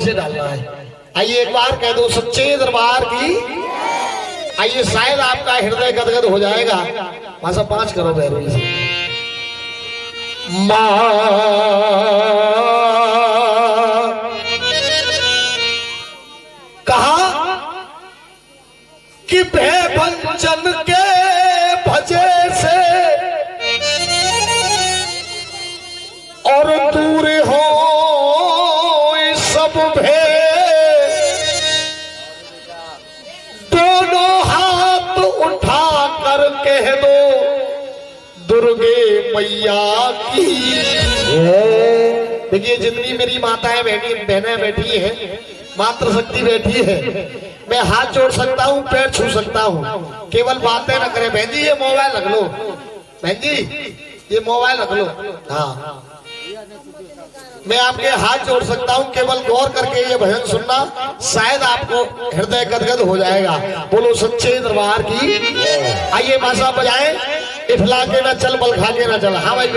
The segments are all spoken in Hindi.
से डालना है। आइए एक बार कह दो सच्चे दरबार की। आइए शायद आपका हृदय गदगद हो जाएगा। मासा 5 करो बैरों से। कहा कि भयभंजन के भजे से और दूर हो सब भे, दोनों हाथ उठा कर कह दो दुर्गे मैया की। देखिए जितनी मेरी माताएं बहनें बैठी हैं, मातृशक्ति बैठी है, मैं हाथ जोड़ सकता हूँ, पैर छू सकता हूँ, केवल बातें न करें। बहन जी ये मोबाइल रख लो, बहन जी ये मोबाइल रख लो। हाँ मैं आपके हाथ जोड़ सकता हूँ, केवल गौर करके ये भजन सुनना, शायद आपको हृदय गदगद हो जाएगा। बोलो सच्चे दरबार की। आइए मासा बजाएं, इठला के न चल बल खा के न चल। हाँ भाई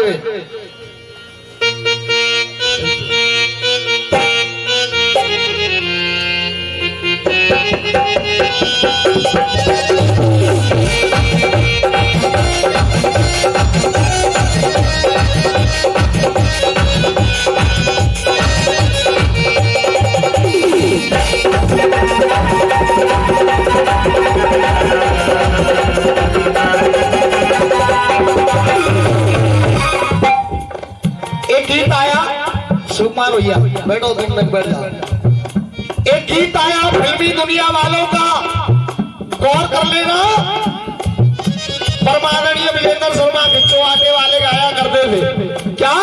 एक गीत आया, सुकुमार भैया बैठो, 2 मिनट बैठ जाओ। एक गीत आया फिल्मी दुनिया वालों का, गौर कर लेना। परमाननीय विजेंद्र शर्मा बिच्छू आटे वाले गाया करते थे। क्या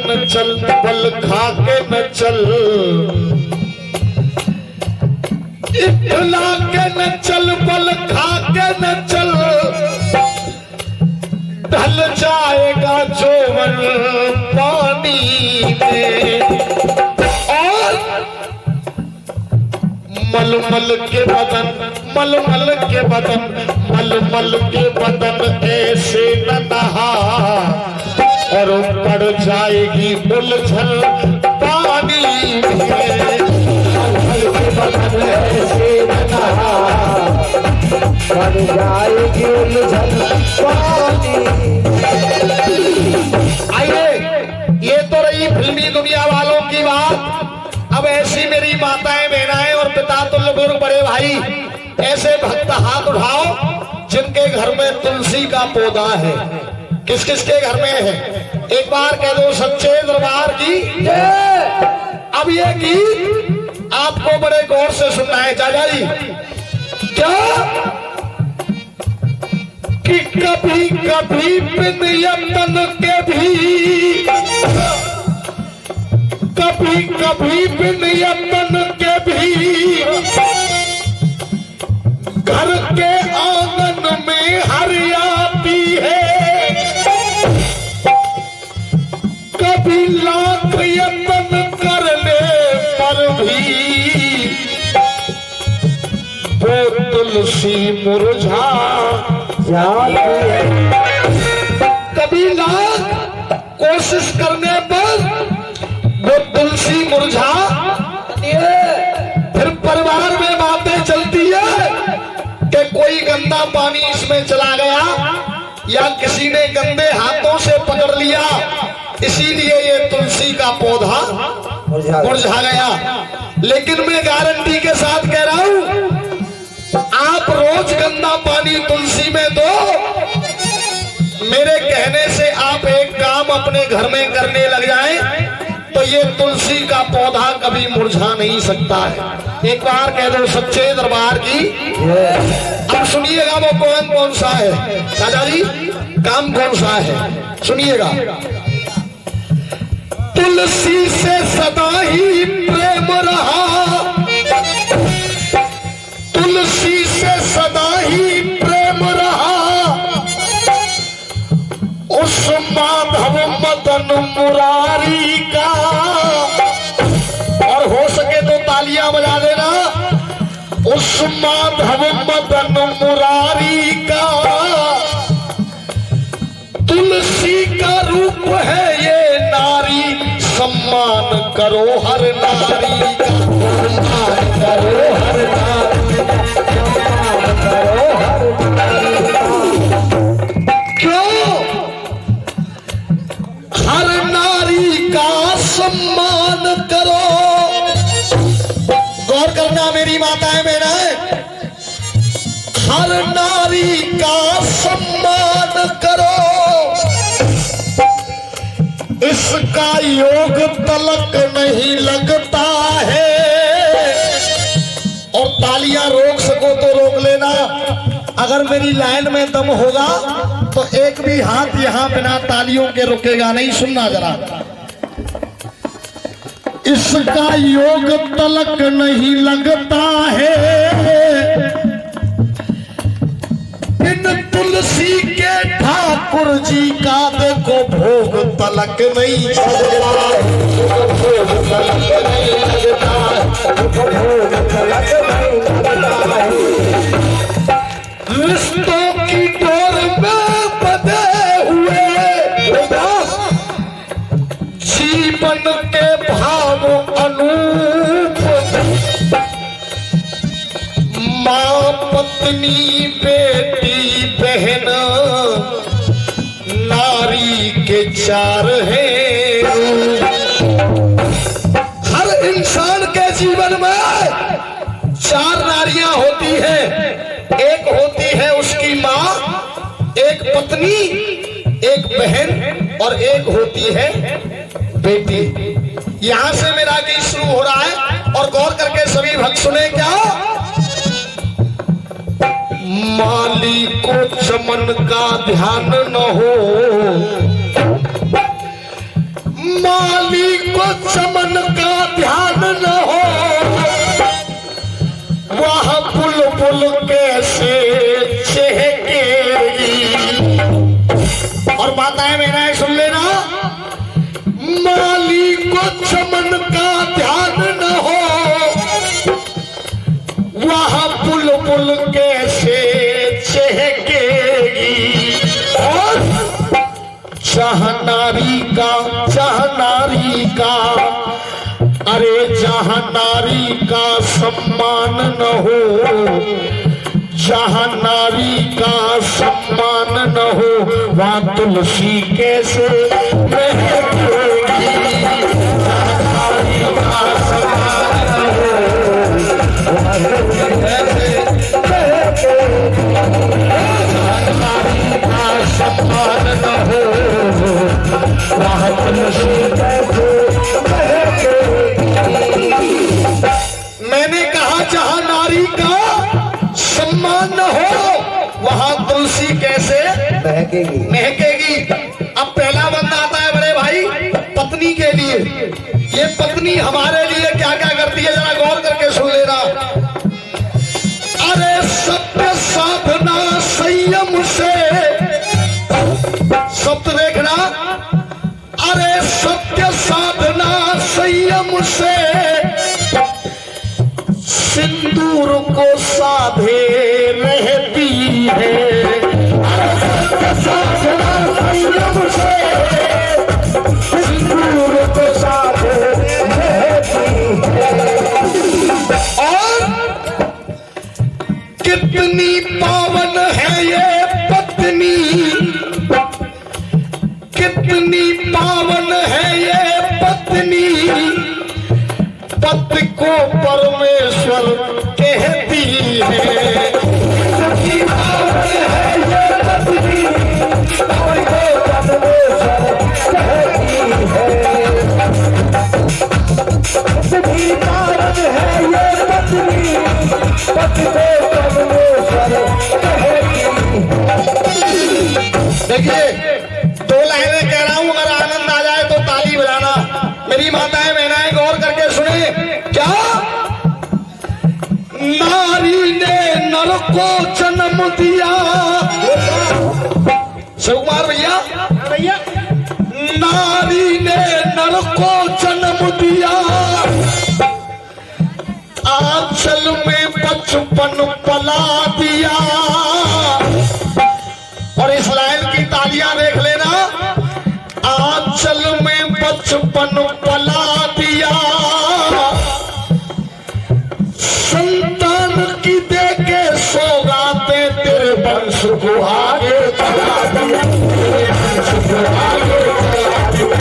न चल बल खा के न चल, इठला के न चल बल खा के न चल, ढल जाएगा जोवन पानी में। और मलमल के बदन, मलमल के बदन, मलमल के बदन ऐसे न नहा, और पड़ जाएगी उलझन पानी में। पड़ जाएगी उलझन पानी। आइए ये तो रही फिल्मी दुनिया वालों की बात। अब ऐसी मेरी माताएं बहनाएं और पिता तुल्य गुरु बड़े भाई, ऐसे भक्त हाथ उठाओ जिनके घर में तुलसी का पौधा है। किस किस के घर में है? एक बार कह दो सच्चे दरबार की। अब ये गीत आपको बड़े गौर से सुनना है चाचा जी। क्या कि कभी कभी बिन यतन के भी, कभी कभी बिन यतन के भी, घर के आंगन में हरियाती है। कभी लाख यत्न करने पर भी वो तुलसी मुरझा जाती है। कभी लाख कोशिश करने पर वो तुलसी मुरझा, फिर परिवार में बातें चलती है कि कोई गंदा पानी इसमें चला गया या किसी ने गंदे हाथों से पकड़ लिया, इसीलिए ये तुलसी का पौधा मुरझा गया। लेकिन मैं गारंटी के साथ कह रहा हूं, आप रोज गंदा पानी तुलसी में दो, मेरे कहने से आप एक काम अपने घर में करने लग जाएं, तो ये तुलसी का पौधा कभी मुरझा नहीं सकता है। एक बार कह दो सच्चे दरबार की। अब सुनिएगा वो कौन कौन सा है दादा जी, काम कौन सा है सुनिएगा। तुलसी से सदा ही प्रेम रहा, सदा ही प्रेम रहा उस माधव मदन मुरारी का। और हो सके तो तालियां बजा देना। उस माधव मदन मुरारी का तुलसी का रूप है ये नारी, सम्मान करो हर नारी का, सम्मान करो हर नारी, सम्मान करो हर नारी का। क्यों हर नारी का सम्मान करो? गौर करना मेरी माताएं बहनें, हर नारी का सम्मान करो। इसका योग तलक नहीं लगता है। और तालियां रोक सको तो रोक लेना। अगर मेरी लाइन में दम होगा तो एक भी हाथ यहां बिना तालियों के रुकेगा नहीं। सुनना जरा। इसका योग तलक नहीं लगता है, इन तुलसी के ठाकुर जी का देखो भोग तलक नहीं लगता, भोग तलक नहीं लगता, भोग तलक नहीं लगता। रिश्तों की डोर में बंधे हुए जीवन के भाव अनूप, माँ पत्नी बेटी बहन नारी के चार हैं। हर इंसान के जीवन में चार नारियां होती हैं। एक होती है उसकी माँ, एक पत्नी, एक बहन और एक होती है बेटी। यहां से मेरा गीत शुरू हो रहा है और गौर करके सभी भक्त सुने। क्या माली को चमन का ध्यान न हो, माली को चमन का ध्यान न हो, वह बुलबुल कैसे चहकेगी। और माताएं बहनें सुन लेना। माली को चमन का ध्यान न हो, वह बुलबुल कैसे चहकेगी। और जहाँ नारी का अरे जहाँ नारी का सम्मान न हो, जहाँ नारी का सम्मान न हो, वहाँ तुलसी कैसे महकेगी। जहाँ नारी का सम्मान न हो, वहाँ तुलसी कैसे महकेगी। जहाँ नारी का सम्मान न हो, वहाँ तुलसी कैसे महकेगी। मैंने कहा जहाँ नारी का सम्मान न हो, वहां तुलसी कैसे महकेगी। अब पहला बंदा आता है बड़े भाई पत्नी के लिए। ये पत्नी हमारे लिए क्या क्या करती है जरा गौर करके सुन लेना। अरे सत्य साधना संयम से, शब्द देखना। अरे सत्य साधना संयम से सिंदूर को साधे रहती है। सत्य साधना संयम से सिंदूर को साधे रहती है। और कितनी पावन है ये पत्नी, कितनी पावन है ये पत्नी, पति को परमेश्वर कहती है। कितनी पावन है ये पत्नी, पति को परमेश्वर कहती है। कितनी पावन है ये पत्नी, पति को परमेश्वर कहती है। देखिए दो लाइनें कह रहा हूं, अगर आनंद आ जाए तो ताली बजाना। मेरी माताएं बहनाएं गौर करके सुने। क्या नारी ने नर नर को जन्म दिया। शिवकुमार भैया, भैया नारी ने नर को जन्म दिया, आंचल में बचपन पला दिया। और इस लाइन की तालियां देख लेना। आंचल में बचपन पला दिया, संतान की दे के सौगाते तेरे वंश को आगे बढ़ा दिया, वंश को आगे बढ़ा दिया।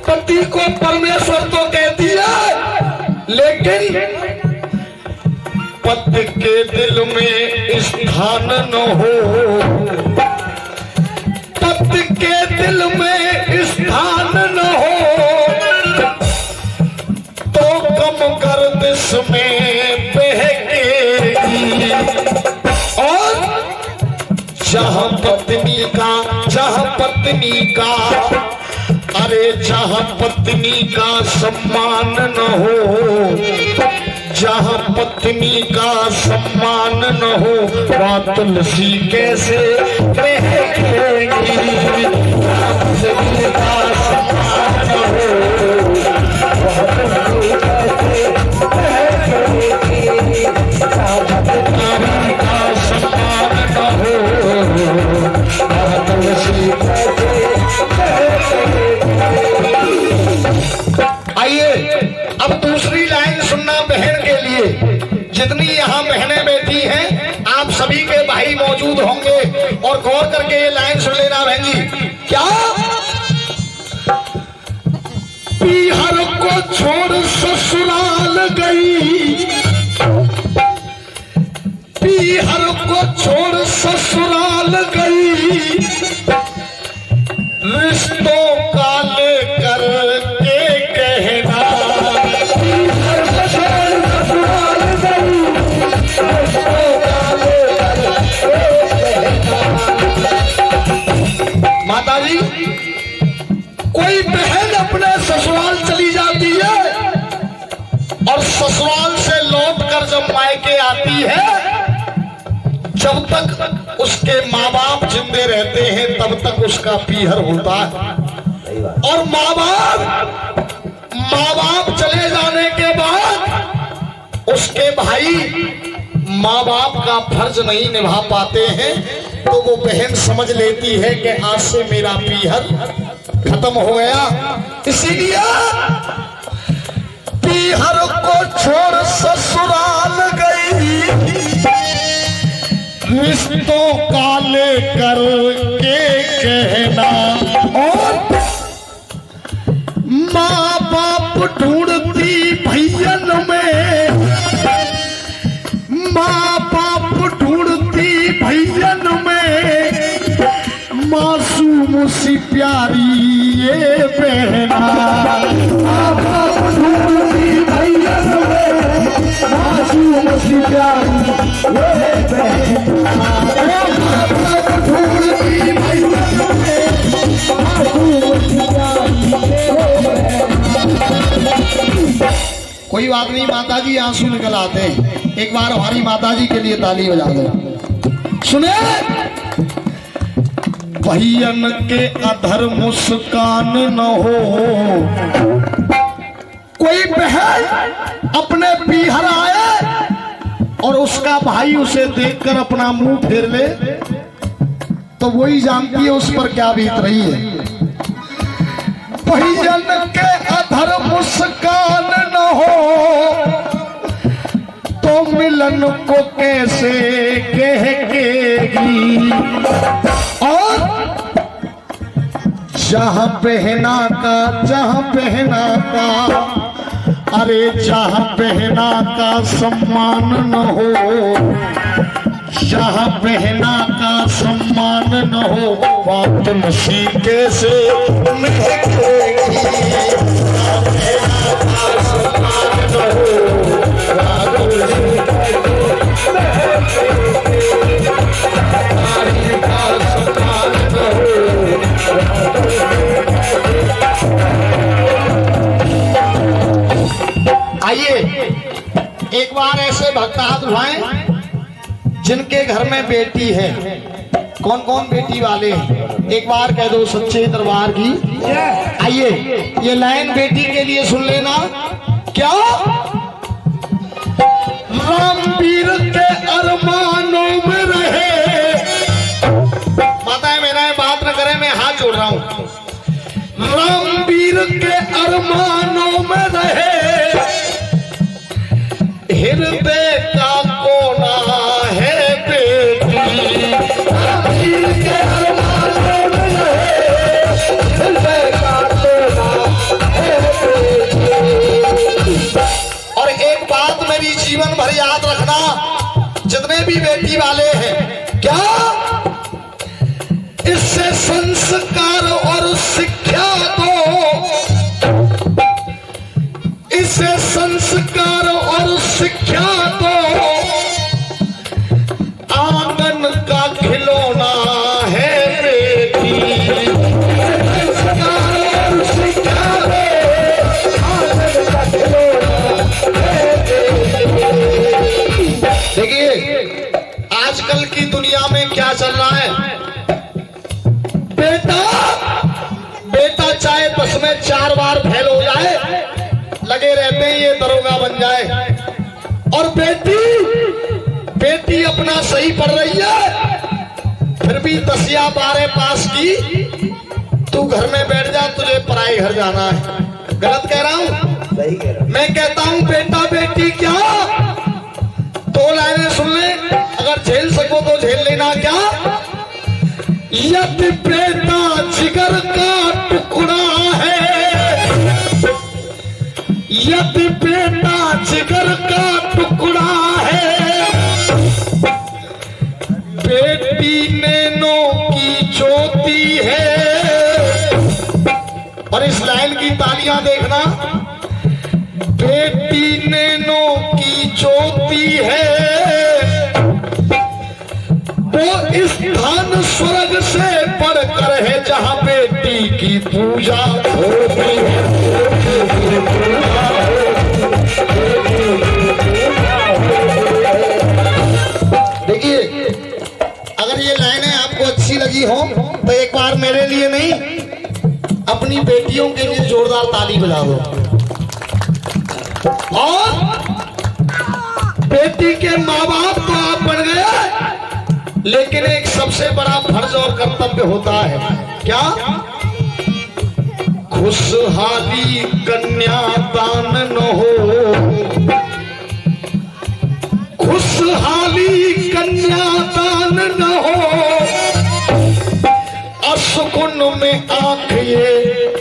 पति को परमेश्वर तो कहती है, लेकिन पति के दिल में स्थान न हो, पति के दिल में स्थान न हो, तो कम गर्दिश में बहकेगी। और जहां पत्नी का अरे जहां पत्नी का सम्मान न हो, जहां पत्नी का सम्मान न हो, वहाँ तुलसी कैसे बहकेगी। पत्नी का सम्मान न हो, वहाँ तुलसी कैसे बहकेगी। पत्नी का सम्मान न हो, वहाँ तुलसी कैसे बहकेगी। आइए अब दूसरी लाइन सुनना बहन के लिए। जितनी यहाँ बहनें बैठी हैं, आप सभी के भाई मौजूद होंगे और गौर करके ये लाइन सुन लेना बहन जी। क्या पीहर को छोड़ ससुराल गई, पीहर को छोड़ ससुराल गई, रिश्तों का लेकर के कहना। पीहर को छोड़ ससुराल गई, रिश्तों का लेकर के कहना। माता जी, कोई बहन अपने ससुराल चली जाती है और ससुराल से लौट कर जब मायके आती है, जब तक उसके माँ बाप जिंदे रहते हैं तब तक उसका पीहर होता है। और माँ बाप चले जाने के बाद उसके भाई माँ बाप का फर्ज नहीं निभा पाते हैं, तो वो बहन समझ लेती है कि आज से मेरा पीहर खत्म हो गया। इसीलिए पीहर को छोड़ ससुराल गई, रिश्तों का लेकर के कहना। और माँ बाप ढूंढती भैयन में, माँ बाप ढूंढती भैयन में, मासूम सी प्यारी ये बहना। माँ बाप ढूंढती भैयन में, मासूम सी प्यारी ये बहना। ढूंढती भैयन में, मासूम सी प्यारी ये बहना। कोई बात नहीं माता जी, आंसू निकल आते हैं। एक बार हमारी माता जी के लिए ताली बजा दो। सुने, भैयन के अधर मुस्कान न हो। कोई बहन अपने पीहर आए और उसका भाई उसे देखकर अपना मुंह फेर ले, तो वही जानती है उस पर क्या बीत रही है। भैयन के अधर मुस्कान न हो, तो मिलन को कैसे कहेगी। और जहां बहना का अरे जहां बहना का सम्मान न हो, जहां बहना का सम्मान न हो, वहाँ तुलसी कैसे महकेगी। जहां बहना का सम्मान न हो, वहाँ तुलसी कैसे महकेगी। नारी का सम्मान न हो, आइए एक बार ऐसे भक्त हाथ उठाएं जिनके घर में बेटी है। कौन कौन बेटी वाले हैं एक बार कह दो सच्चे दरबार की। आइए ये लाइन बेटी के लिए सुन लेना। क्या रामवीर के अरमानों में रहे, माताएं मेरा बात न करे, मैं हाथ जोड़ रहा हूं। रामवीर के अरमानों में रहे, हृदय का कोना है बेटी। रामवीर के अरमानों में रहे, हृदय का कोना है बेटी। और एक बात मेरी जीवन भर याद रखना, जितने भी बेटी वाले हैं, क्या इससे संस्कार और शिक्षा दो, इसे संस्कार और शिक्षा दो, आंगन का खिलौना है बेटी। संस्कार और शिक्षा दो, आंगन का खिलौना है बेटी। देखिए आजकल की दुनिया में क्या चल रहा है, बेटा चाहे 10 में 4 बार फेल हो जाए, लगे रहते हैं ये दरोगा बन जाए। और बेटी अपना सही पढ़ रही है, फिर भी 10 या 12 पास की, तू घर में बैठ जा, तुझे पराए घर जाना है। गलत कह रहा हूं? सही कह रहा हूं। मैं कहता हूं बेटा बेटी क्या, 2 लाइनें सुन ले, अगर झेल सको तो झेल लेना। क्या यदि बेटा जिगर का टुकड़ा है, यदि बेटा जिगर का टुकड़ा है, बेटी नैनों की ज्योति है। और इस लाइन की तालियां देखना, बेटी नैनों की ज्योति है, वो इस धन स्वर्ग से बढ़कर है, जहां बेटी की पूजा होती है। देखिए अगर ये लाइनें आपको अच्छी लगी हो तो एक बार मेरे लिए नहीं, अपनी बेटियों के लिए जोरदार ताली बजा दो। और बेटी के माँ बाप तो आप बन गए, लेकिन एक सबसे बड़ा फर्ज और कर्तव्य होता है। क्या खुशहाली कन्यादान न हो, खुशहाली कन्यादान न हो, असुकुन में आंख ये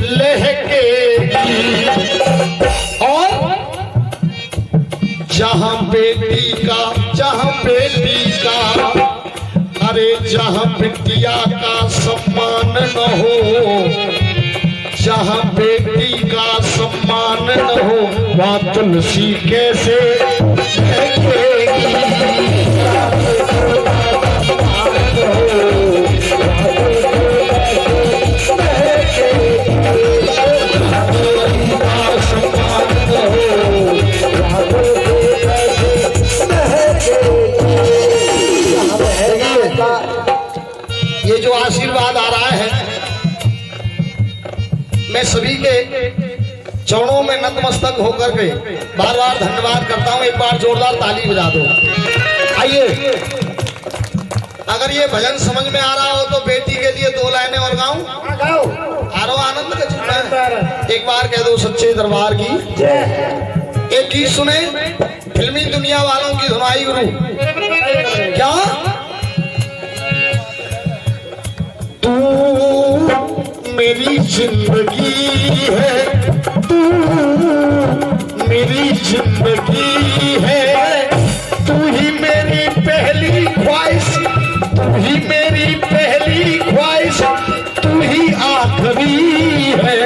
लहकेगी। और जहां बेटी का अरे जहां बिटिया का सम्मान न हो, जहां बेटी का सम्मान न हो, वहां तुलसी कैसे ये जो आशीर्वाद आ रहा है, मैं सभी के चरणों में नतमस्तक होकर के बार बार धन्यवाद करता हूं। एक बार जोरदार ताली बजा दो। आइए अगर ये भजन समझ में आ रहा हो तो बेटी के लिए 2 लाइनें और गाऊं। आरो आनंद का चुटना है। एक बार कह दो सच्चे दरबार की। एक गीत सुने फिल्मी दुनिया वालों की धुनाई गुरु। क्या तू मेरी जिंदगी है, तू मेरी जिंदगी है, तू ही मेरी पहली ख्वाहिश, तू ही मेरी पहली ख्वाहिश, तू ही आखिरी है।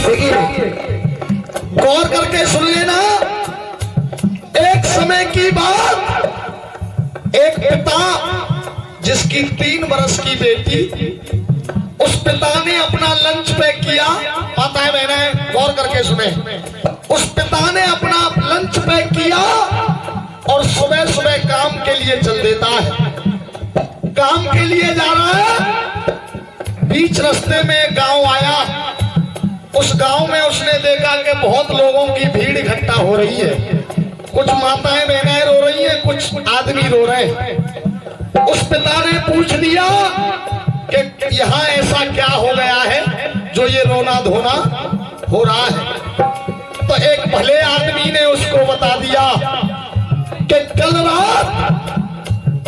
देखिए गौर करके सुन लेना। एक समय की बात, एक पिता जिसकी की 3 वर्ष की बेटी, उस पिता ने अपना लंच पैक किया। पता है मैंने गौर करके सुने, उस पिता ने अपना लंच पैक किया और सुबह सुबह काम के लिए चल देता है। काम के लिए जा रहा है, बीच रास्ते में एक गांव आया। उस गांव में उसने देखा कि बहुत लोगों की भीड़ इकट्ठा हो रही है, कुछ माताएं बहनें रो रही हैं, कुछ आदमी रो रहे हैं। उस पिता ने पूछ लिया कि यहाँ ऐसा क्या हो गया है जो ये रोना धोना हो रहा है। तो एक भले आदमी ने उसको बता दिया कि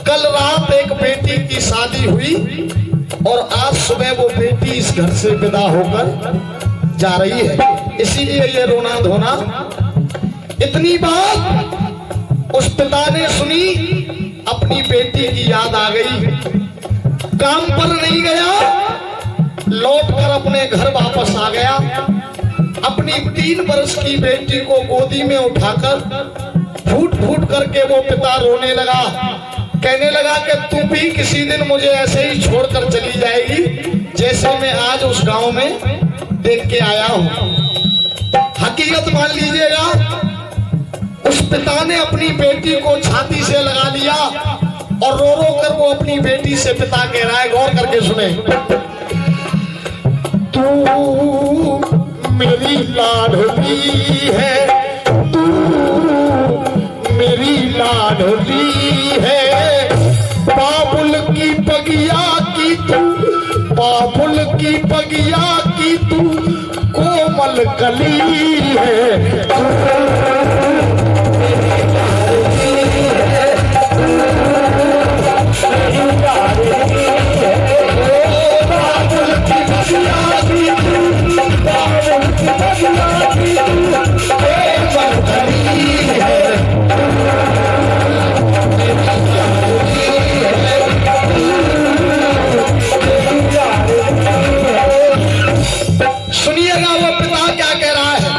कल रात एक बेटी की शादी हुई और आज सुबह वो बेटी इस घर से विदा होकर जा रही है, इसीलिए ये रोना धोना। इतनी बात उस पिता ने सुनी, अपनी बेटी की याद आ गई। काम पर नहीं गया, लौटकर अपने घर वापस आ गया। अपनी 3 वर्ष की बेटी को गोदी में उठाकर फूट फूट करके वो पिता रोने लगा। कहने लगा कि तू भी किसी दिन मुझे ऐसे ही छोड़कर चली जाएगी जैसे मैं आज उस गांव में देख के आया हूं। हकीकत मान लीजिएगा, उस पिता ने अपनी बेटी को छाती से लगा लिया और रो रो कर वो अपनी बेटी से पिता कह रहा है, गौर करके सुने, तू मेरी लाडली है, तू मेरी लाडली है, बाबुल की बगिया की तू, बाबुल की बगिया की तू कोमल कली है। सुनिएगा वो पिता क्या कह रहा है,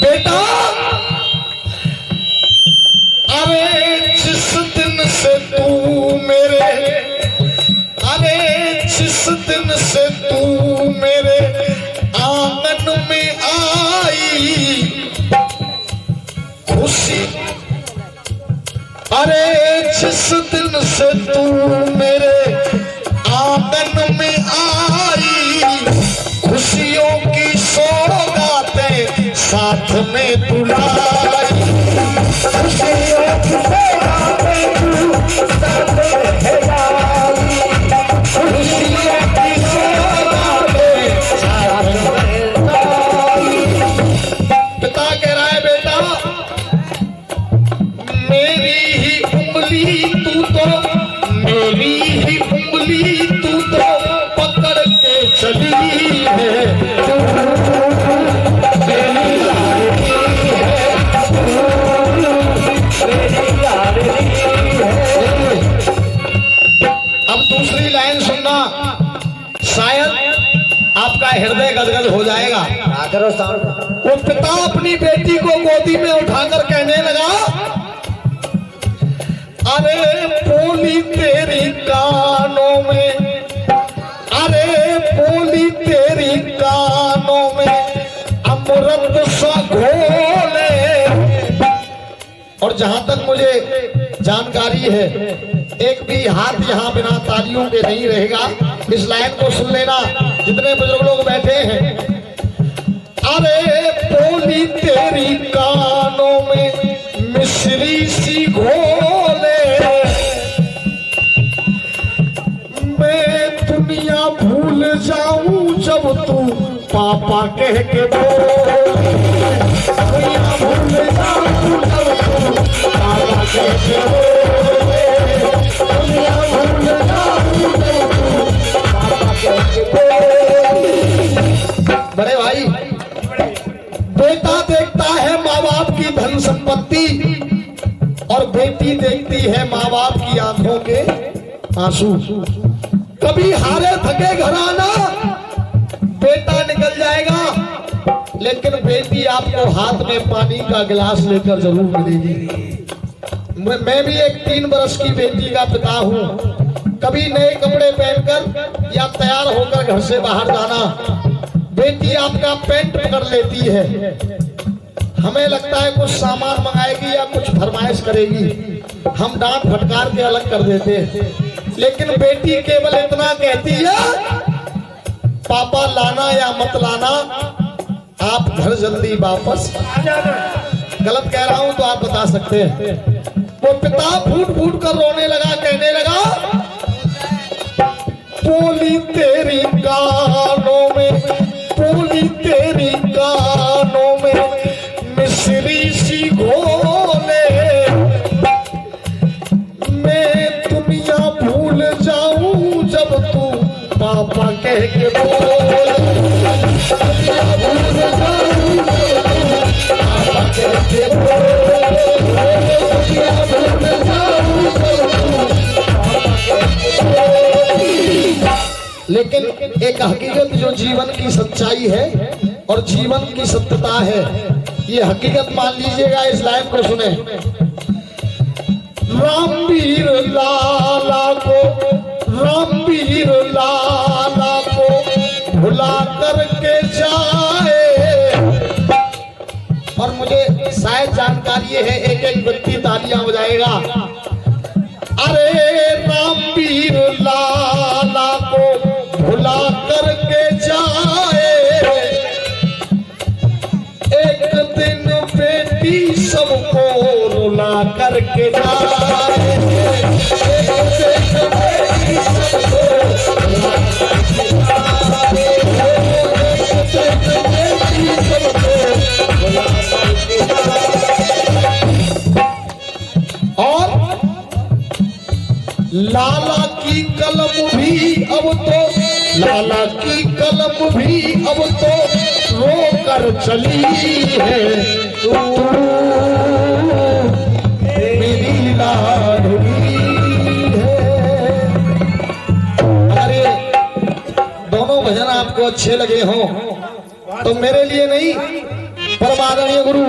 बेटा अरे जिस दिन से तू मेरे, अरे जिस दिन से तू मेरे आंगन में आई खुशी, अरे जिस दिन से तू मेरे आंगन में आई खुशियों की सौगातें साथ में तू लाई, खुशियों की सौगातें तू साथ में लाई, खुशियों की सौगातें साथ में लाई। पिता कह रहा है, बेटा मेरी ही उंगली तू तो, मेरी ही उंगली तू तो पकड़ के चली है, अब दूसरी लाइन सुनना, शायद आपका हृदय गदगद हो जाएगा। वो पिता अपनी बेटी को गोदी में उठाकर कहने लगा, अरे बोली तेरी कानों में, अरे बोली तेरी कानों में अमृत सा घोले। और जहां तक मुझे जानकारी है, एक भी हाथ यहाँ बिना तालियों के नहीं रहेगा। इस लाइन को सुन लेना जितने बुजुर्ग लोग बैठे हैं। अरे बोली तेरी कानों में मिश्री सी घोले, मैं दुनिया भूल जाऊं जब तू पापा कह के बोले, दुनिया भूल जाऊं जब तू पापा कह के बोले, दुनिया भूल जाऊं जब तू पापा कह के बोले। बड़े भाई, बेटा देखता है माँ बाप की धन संपत्ति और बेटी देखती है माँ बाप की आंखों के आंसू। कभी हारे थके घर आना, बेटा निकल जाएगा, लेकिन बेटी आपको हाथ में पानी का गिलास लेकर जरूर मिलेगी। मैं भी एक 3 वर्ष की बेटी का पिता हूँ। कभी नए कपड़े पहनकर या तैयार होकर घर से बाहर जाना, बेटी आपका पेंट पकड़ लेती है, हमें लगता है कुछ सामान मंगाएगी या कुछ फरमाइश करेगी, हम डांट फटकार के अलग कर देते हैं। लेकिन बेटी केवल इतना कहती है, पापा लाना या मत लाना, आप घर जल्दी वापस। गलत कह रहा हूं तो आप बता सकते हैं। वो पिता फूट फूट कर रोने लगा, कहने लगा, बोली तेरी कानों में, बोली तेरी कानों में मिश्री सी घोले, मैं दुनिया भूल जाऊं जब तू पापा कह के बोले, दुनिया भूल जाऊं पापा कह के बोले, दुनिया भूल जाऊं जब तू पापा कह के बोले। लेकिन एक हकीकत जो जीवन की सच्चाई है और जीवन की सत्यता है, ये हकीकत मान लीजिएगा, इस लाइन को सुने। रामवीर लाला को, रामवीर लाला को भुला करके जाए। और मुझे शायद जानकारी है, एक एक व्यक्ति तालियां बजाएगा। अरे रामवीर लाला को भुला करके जाए, एक दिन बेटी सबको रुला करके जाए, एक दिन बेटी सबको रुला करके जाए, एक दिन बेटी सबको रुला करके जाए। और लाला की कलम भी अब तो, लाला की कलम भी अब तो रो कर चली है, मेरी लाडली है। अरे दोनों भजन आपको अच्छे लगे हों तो मेरे लिए नहीं, परम आदरणीय गुरु